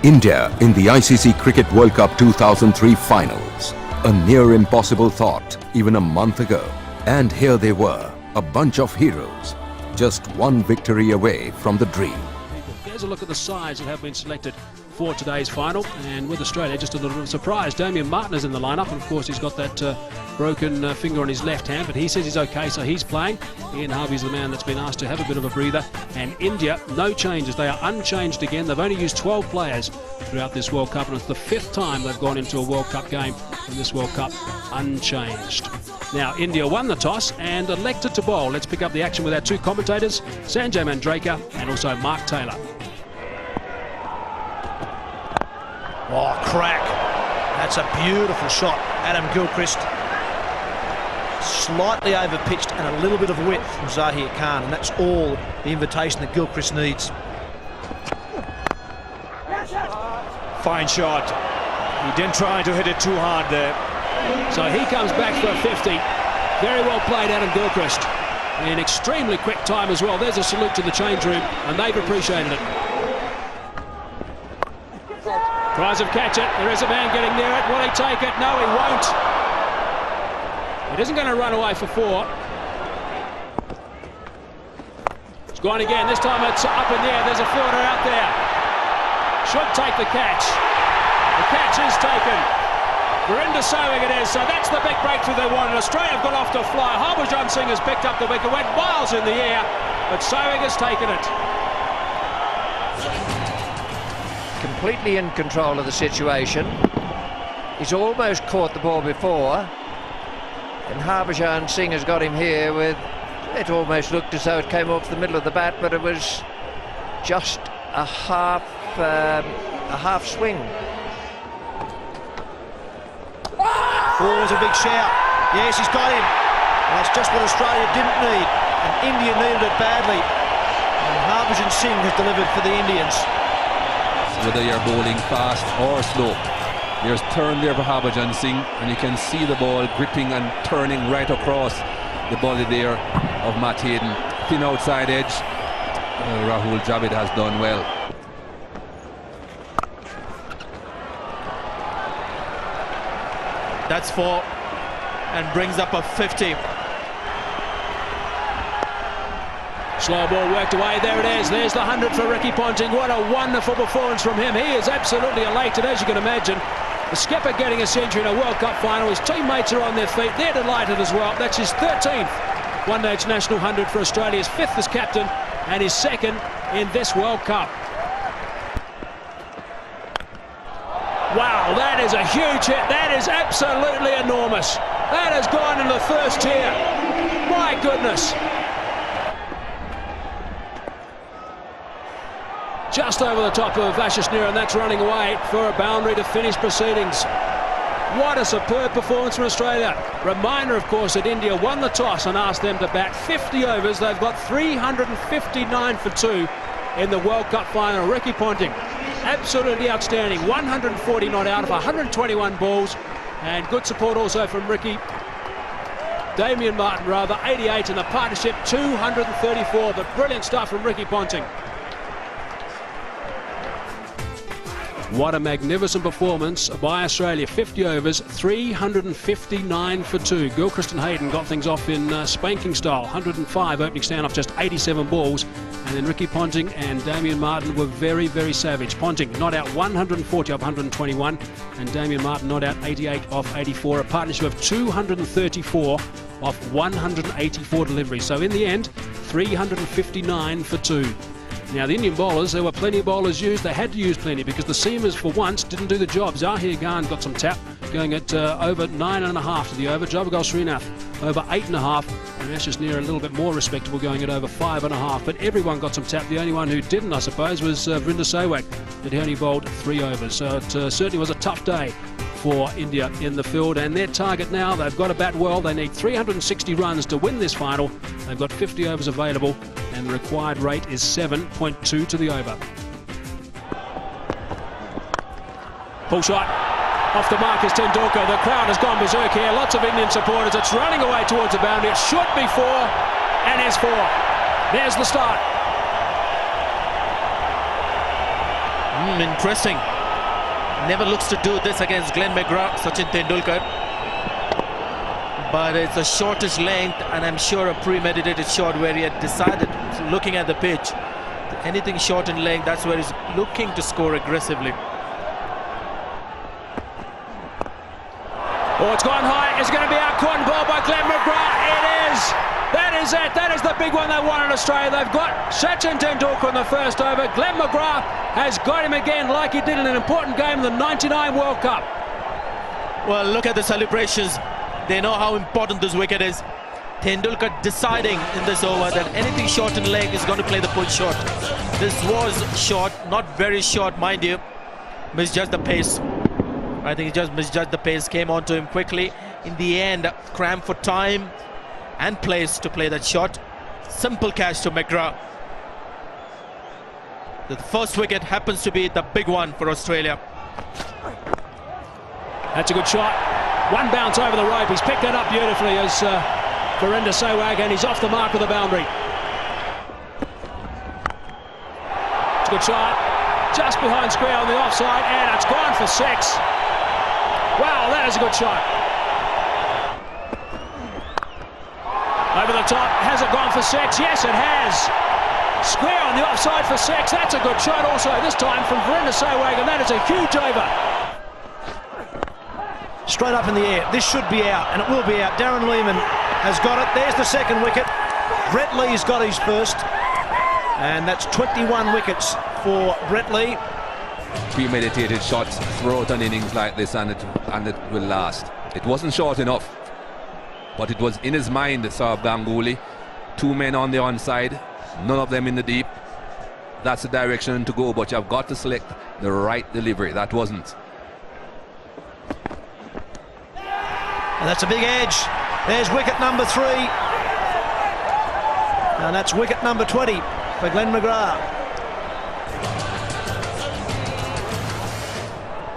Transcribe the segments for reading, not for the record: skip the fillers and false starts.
India in the ICC Cricket World Cup 2003 finals. A near impossible thought even a month ago. And here they were, a bunch of heroes, just one victory away from the dream. Here's a look at the sides that have been selected for today's final, and with Australia just a little bit of a surprise. Damien Martin is in the lineup, and of course he's got that broken finger on his left hand, but he says he's okay, so he's playing. Ian Harvey's the man that's been asked to have a bit of a breather. And India, no changes. They are unchanged again. They've only used 12 players throughout this World Cup, and it's the 5th time they've gone into a World Cup game in this World Cup unchanged. Now, India won the toss and elected to bowl. Let's pick up the action with our two commentators, Sanjay Mandraker and also Mark Taylor. Oh, crack. That's a beautiful shot. Adam Gilchrist. Slightly overpitched and a little bit of width from Zahir Khan, and that's all the invitation that Gilchrist needs. Fine shot. He didn't try to hit it too hard there. So he comes back for a 50. Very well played, Adam Gilchrist. In extremely quick time as well. There's a salute to the change room, and they've appreciated it. Tries to catch it. There is a man getting near it. Will he take it? No, he won't. It isn't going to run away for 4. It's gone again. This time it's up in the air. There's a fielder out there. Should take the catch. The catch is taken. Virender Sehwag it is. So that's the big breakthrough they wanted. Australia have got off to a fly. Harbhajan Singh has picked up the wicket. Went miles in the air, but Sehwag has taken it. Completely in control of the situation. He's almost caught the ball before, and Harbhajan Singh has got him here with, it almost looked as though it came off the middle of the bat, but it was just a half swing. Oh, it was a big shout. Yes, he's got him. And that's just what Australia didn't need, and India needed it badly. And Harbhajan Singh has delivered for the Indians. Whether you're bowling fast or slow, there's turn there for Harbhajan Singh, and you can see the ball gripping and turning right across the body there of Matt Hayden. Thin outside edge. Rahul Dravid has done well. That's 4 and brings up a 50. Slow ball worked away. There it is. There's the 100 for Ricky Ponting. What a wonderful performance from him. He is absolutely elated, as you can imagine. The skipper getting a century in a World Cup final. His teammates are on their feet. They're delighted as well. That's his 13th one-day international 100 for Australia. His 5th as captain and his 2nd in this World Cup. Wow, that is a huge hit. That is absolutely enormous. That has gone in the first tier. My goodness. Just over the top of Ashishneer, and that's running away for a boundary to finish proceedings. What a superb performance from Australia. Reminder, of course, that India won the toss and asked them to bat 50 overs. They've got 359 for 2 in the World Cup final. Ricky Ponting, absolutely outstanding. 140 not out of 121 balls, and good support also from Damien Martin, 88 in the partnership, 234. But brilliant stuff from Ricky Ponting. What a magnificent performance by Australia. 50 overs, 359 for 2. Gilchrist and Hayden got things off in spanking style. 105 opening stand off just 87 balls. And then Ricky Ponting and Damien Martin were very, very savage. Ponting not out 140 off 121. And Damien Martin not out 88 off 84. A partnership of 234 off 184 deliveries. So in the end, 359 for 2. Now, the Indian bowlers, there were plenty of bowlers used. They had to use plenty because the seamers, for once, didn't do the job. Zahir Khan got some tap, going at over 9.5 to the over. Javagal Srinath over 8.5. And Ashishneer a little bit more respectable, going at over 5.5. But everyone got some tap. The only one who didn't, I suppose, was Virender Sehwag, but he only bowled 3 overs. So it certainly was a tough day for India in the field, and their target now, they've got to bat well. They need 360 runs to win this final. They've got 50 overs available, and the required rate is 7.2 to the over. Pull shot off the mark is Tendulkar. The crowd has gone berserk here. Lots of Indian supporters. It's running away towards the boundary. It should be 4, and is 4. There's the start. Interesting. Never looks to do this against Glenn McGrath, Sachin Tendulkar. But it's a shortish length, and I'm sure a premeditated shot where he had decided, looking at the pitch, anything short in length, that's where he's looking to score aggressively. Oh, it's gone high. It's going to be out caught ball by Glenn McGrath. It is. That is it. That is the big one they won in Australia. They've got Sachin Tendulkar in the first over. Glenn McGrath has got him again like he did in an important game in the '99 World Cup. Well, look at the celebrations. They know how important this wicket is. Tendulkar deciding in this over that anything short in leg is going to play the pull shot. This was short, not very short, mind you. Misjudged the pace. I think he just misjudged the pace, came onto him quickly. In the end, crammed for time and place to play that shot. Simple catch to McGrath. The first wicket happens to be the big one for Australia. That's a good shot. One bounce over the rope. He's picked that up beautifully as Virender Sehwag, and he's off the mark of the boundary. It's a good shot. Just behind square on the offside, and it's gone for 6. Wow, that is a good shot. Over the top. Has it gone for 6? Yes, it has. Square on the offside for 6. That's a good shot also, this time from Virender Sehwag, and that is a huge over. Straight up in the air. This should be out, and it will be out. Darren Lehmann has got it. There's the second wicket. Brett Lee's got his first, and that's 21 wickets for Brett Lee. Premeditated shots throughout an innings like this, and it will last. It wasn't short enough, but it was in his mind, Saurabh Ganguly. 2 men on the onside, none of them in the deep. That's the direction to go, but you've got to select the right delivery. That wasn't. And that's a big edge. There's wicket number 3. And that's wicket number 20 for Glenn McGrath.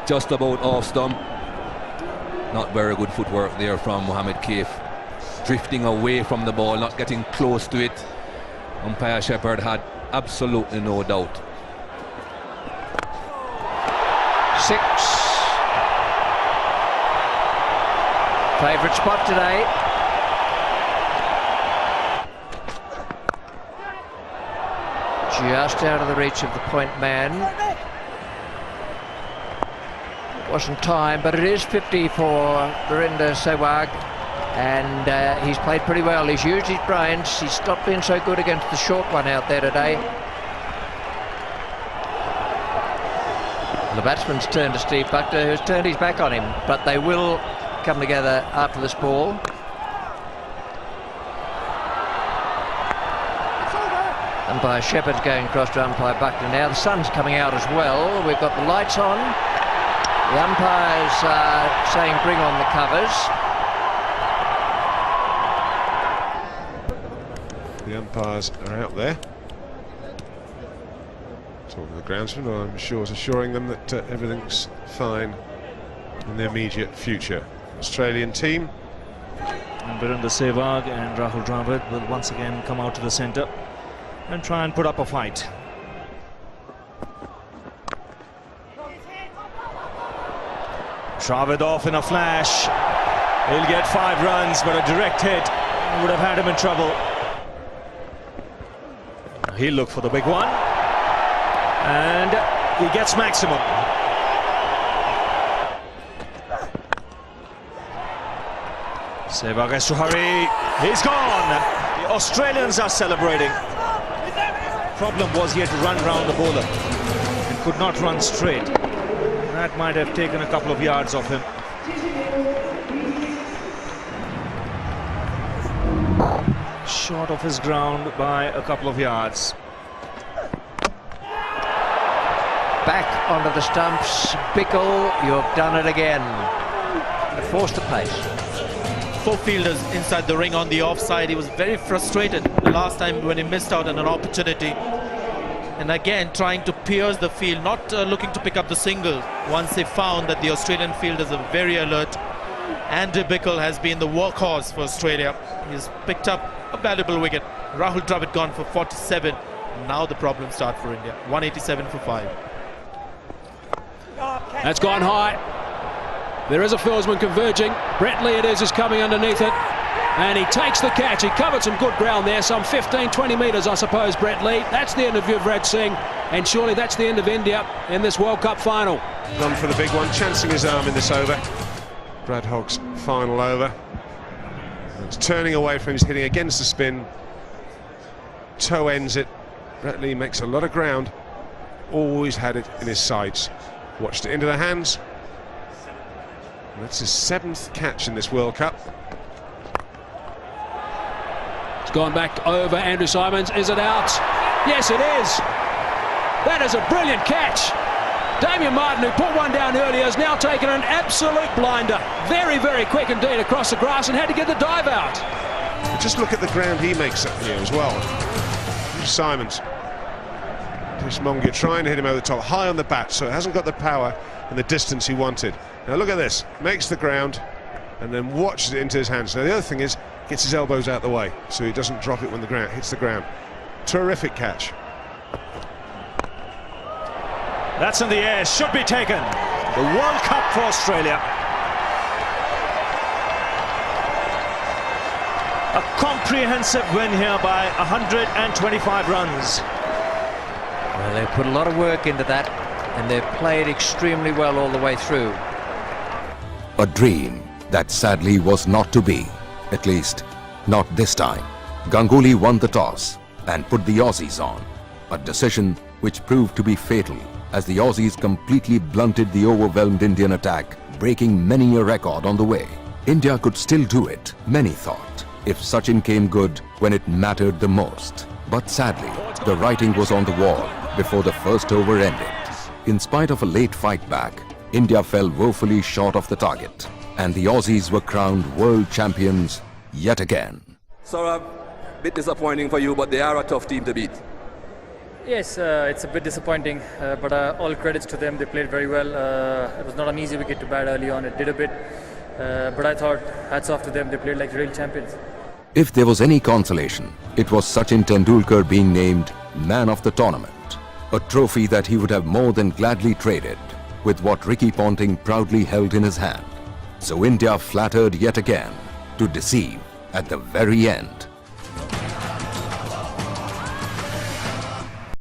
Just about off stump. Not very good footwork there from Mohammed Kaif. Drifting away from the ball, not getting close to it. Umpire Shepherd had absolutely no doubt. 6. Favourite spot today. Just out of the reach of the point man. Wasn't time, but it is 50 for Virender Sehwag, and he's played pretty well. He's used his brains. He's not been so good against the short one out there today. The batsman's turned to Steve Buckner, who's turned his back on him, but they will come together after this ball. Umpire Shepherd's going across to umpire Buckner now. The sun's coming out as well. We've got the lights on. The umpires saying bring on the covers. The umpires are out there talking to the groundsman, I'm sure, is assuring them that everything's fine in the immediate future. Australian team. And Virender Sehwag and Rahul Dravid will once again come out to the centre and try and put up a fight. Dravid off in a flash. He'll get 5 runs, but a direct hit would have had him in trouble. He'll look for the big one, and he gets maximum. Sehwag has to hurry. He's gone. The Australians are celebrating. Problem was he had to run round the bowler and could not run straight. That might have taken a couple of yards off him. Short of his ground by a couple of yards. Back onto the stumps. Bickle, you've done it again. Forced the pace. 4 fielders inside the ring on the offside. He was very frustrated the last time when he missed out on an opportunity. And again, trying to pierce the field, not looking to pick up the single. Once they found that the Australian fielders are very alert. Andrew Bickle has been the workhorse for Australia. He's picked up a valuable wicket. Rahul Dravid gone for 47. Now the problems start for India. 187 for 5. That's gone high. There is a fieldsman converging. Brett Lee it is coming underneath it. And he takes the catch. He covered some good ground there, some 15, 20 metres, I suppose, Brett Lee. That's the end of Yuvraj Singh, and surely that's the end of India in this World Cup final. Gone for the big one, chancing his arm in this over. Brad Hogg's final over. It's turning away from him, he's hitting against the spin. Toe ends it. Brett Lee makes a lot of ground. Always had it in his sights. Watched it into the hands. And that's his 7th catch in this World Cup. It's gone back over Andrew Simons. Is it out? Yes, it is. That is a brilliant catch. Damien Martin, who put one down earlier, has now taken an absolute blinder. Very, very quick indeed across the grass and had to get the dive out. But just look at the ground he makes up here as well. Simons. Chris Mongia trying to hit him over the top, high on the bat, so it hasn't got the power and the distance he wanted. Now look at this, makes the ground and then watches it into his hands. Now the other thing is, gets his elbows out the way so he doesn't drop it when the ground hits the ground. Terrific catch. That's in the air, should be taken. The World Cup for Australia. A comprehensive win here by 125 runs. Well, they put a lot of work into that, and they've played extremely well all the way through. A dream that sadly was not to be, at least not this time. Ganguly won the toss and put the Aussies on, a decision which proved to be fatal as the Aussies completely blunted the overwhelmed Indian attack, breaking many a record on the way. India could still do it, many thought, if Sachin came good when it mattered the most. But sadly, the writing was on the wall before the first over ended. In spite of a late fight back, India fell woefully short of the target, and the Aussies were crowned world champions yet again. Saurabh, bit disappointing for you, but they are a tough team to beat. Yes, it's a bit disappointing, but all credits to them. They played very well. It was not an easy wicket to bat early on. It did a bit, but I thought hats off to them. They played like real champions. If there was any consolation, it was Sachin Tendulkar being named man of the tournament, a trophy that he would have more than gladly traded with what Ricky Ponting proudly held in his hand. So India flattered yet again to deceive at the very end.